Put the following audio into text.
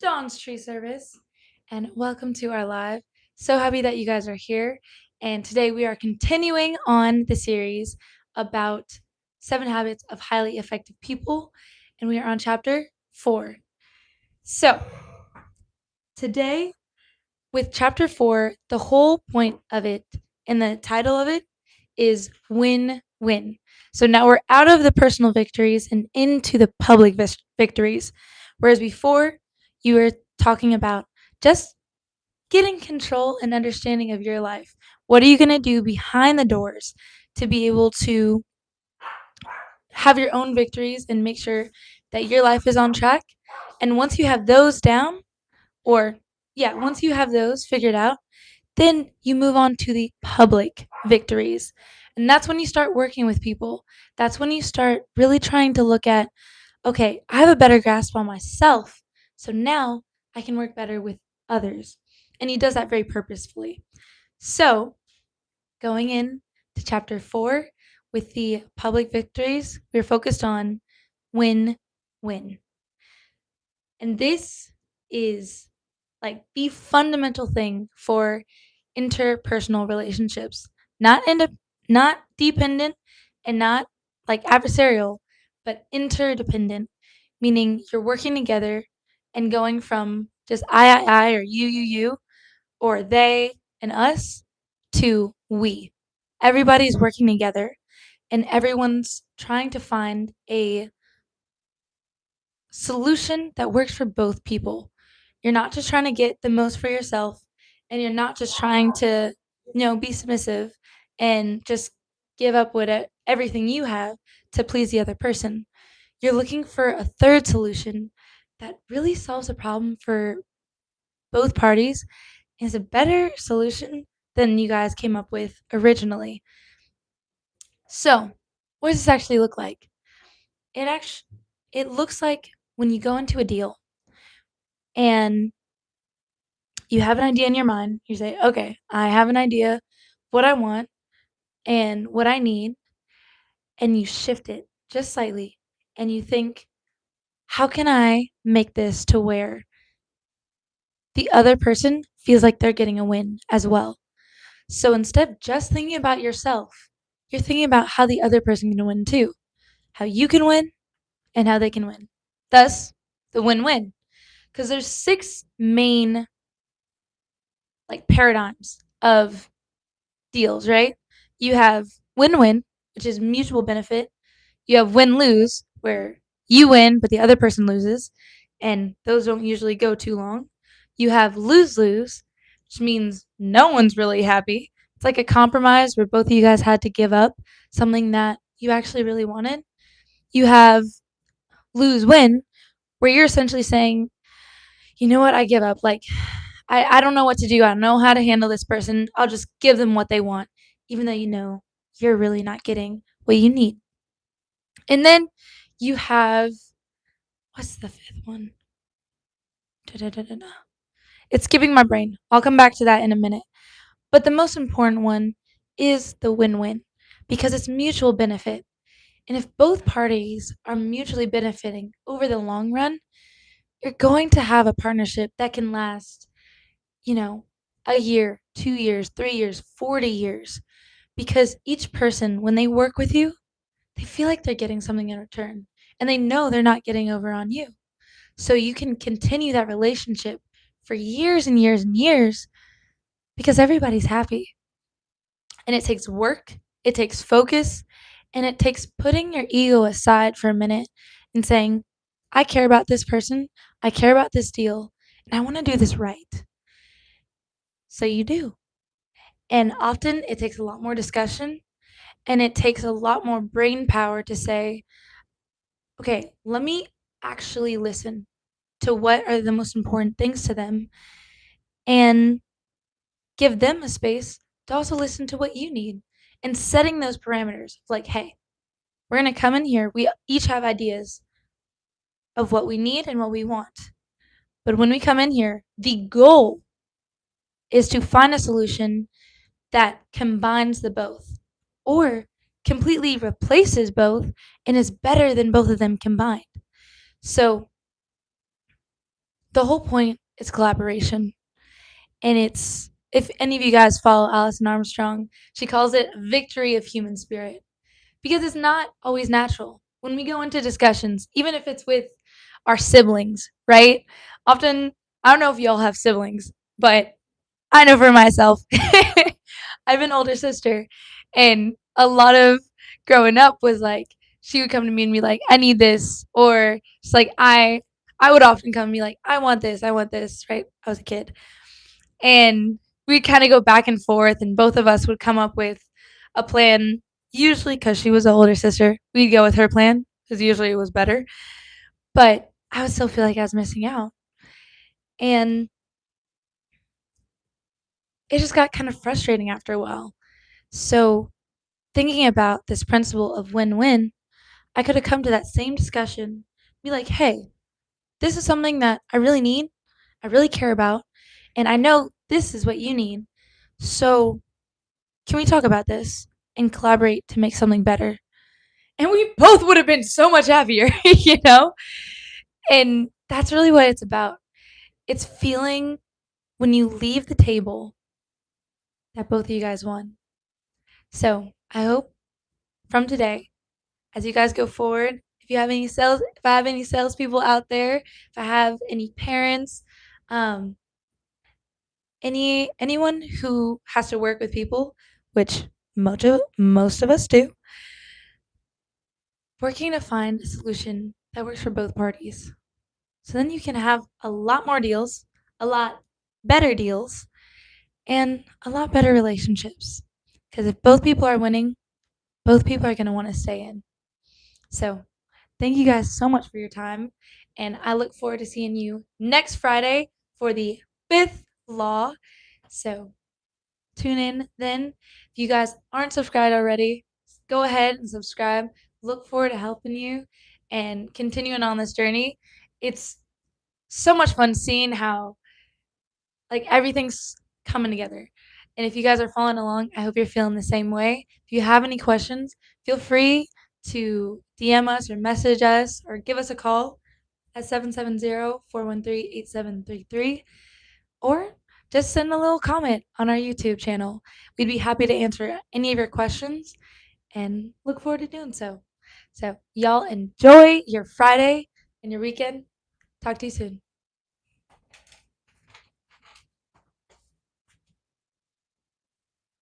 Dawn's Tree Service, and welcome to our live. So happy that you guys are here. And today we are continuing on the series about 7 habits of highly effective people, and we are on chapter 4. So, today with chapter 4, the whole point of it and the title of it is win win. So now we're out of the personal victories and into the public victories. Whereas before, you were talking about just getting control and understanding of your life. What are you going to do behind the doors to be able to have your own victories and make sure that your life is on track? And once you have those down, or once you have those figured out, then you move on to the public victories. And that's when you start working with people. That's when you start really trying to look at, okay, I have a better grasp on myself. So now I can work better with others. And he does that very purposefully. So, going in to chapter 4 with the public victories, we're focused on win win. And this is like the fundamental thing for interpersonal relationships. Not dependent and not like adversarial, but interdependent, meaning you're working together and going from just I or you or they and us to we. Everybody's working together and everyone's trying to find a solution that works for both people. You're not just trying to get the most for yourself, and you're not just trying to, be submissive and just give up everything you have to please the other person. You're looking for a third solution that really solves a problem for both parties and is a better solution than you guys came up with originally. So, what does this actually look like? It looks like when you go into a deal and you have an idea in your mind, you say, okay, I have an idea what I want and what I need, and you shift it just slightly and you think, how can I make this to where the other person feels like they're getting a win as well? So instead of just thinking about yourself, you're thinking about how the other person can win too, how you can win and how they can win. Thus, the win-win. Because there's 6 main like paradigms of deals, right? You have win-win, which is mutual benefit. You have win-lose, where you win but the other person loses, and those don't usually go too long. You have lose-lose, which means no one's really happy. It's like a compromise where both of you guys had to give up something that you actually really wanted. You have lose-win, where you're essentially saying, you know what, I give up. Like, I don't know what to do. I don't know how to handle this person. I'll just give them what they want, even though you know you're really not getting what you need. And then you have, what's the 5th one? Da-da-da-da-da. It's skipping my brain. I'll come back to that in a minute. But the most important one is the win win because it's mutual benefit. And if both parties are mutually benefiting over the long run, you're going to have a partnership that can last, a year, 2 years, 3 years, 40 years. Because each person, when they work with you, they feel like they're getting something in return. And they know they're not getting over on you. So you can continue that relationship for years and years and years because everybody's happy. And it takes work, it takes focus, and it takes putting your ego aside for a minute and saying, I care about this person, I care about this deal, and I want to do this right. So you do. And often it takes a lot more discussion and it takes a lot more brain power to say, okay, let me actually listen to what are the most important things to them and give them a space to also listen to what you need and setting those parameters like, hey, we're going to come in here. We each have ideas of what we need and what we want. But when we come in here, the goal is to find a solution that combines the both or completely replaces both and is better than both of them combined. So The whole point is collaboration. And it's, if any of you guys follow Alison Armstrong, she calls it victory of human spirit, because it's not always natural. When we go into discussions, even if it's with our siblings, right? Often, I don't know if y'all have siblings, but I know for myself, I have an older sister, and a lot of growing up was like, she would come to me and be like, I need this. Or just like, I would often come and be like, I want this, right? I was a kid. And we'd kind of go back and forth, and both of us would come up with a plan. Usually, because she was the older sister, we'd go with her plan because usually it was better. But I would still feel like I was missing out. And it just got kind of frustrating after a while. So, thinking about this principle of win win, I could have come to that same discussion, be like, hey, this is something that I really need, I really care about, and I know this is what you need. So, can we talk about this and collaborate to make something better? And we both would have been so much happier, you know? And that's really what it's about. It's feeling when you leave the table that both of you guys won. So I hope from today, as you guys go forward, if I have any salespeople out there, if I have any parents, um, anyone who has to work with people, which most of us do, working to find a solution that works for both parties. So then you can have a lot more deals, a lot better deals, and a lot better relationships. Because if both people are winning, both people are going to want to stay in. So thank you guys so much for your time. And I look forward to seeing you next Friday for the fifth law. So tune in then. If you guys aren't subscribed already, go ahead and subscribe. Look forward to helping you and continuing on this journey. It's so much fun seeing how like everything's coming together. And if you guys are following along, I hope you're feeling the same way. If you have any questions, feel free to DM us or message us or give us a call at 770-413-8733, or just send a little comment on our YouTube channel. We'd be happy to answer any of your questions and look forward to doing so. So, y'all enjoy your Friday and your weekend. Talk to you soon.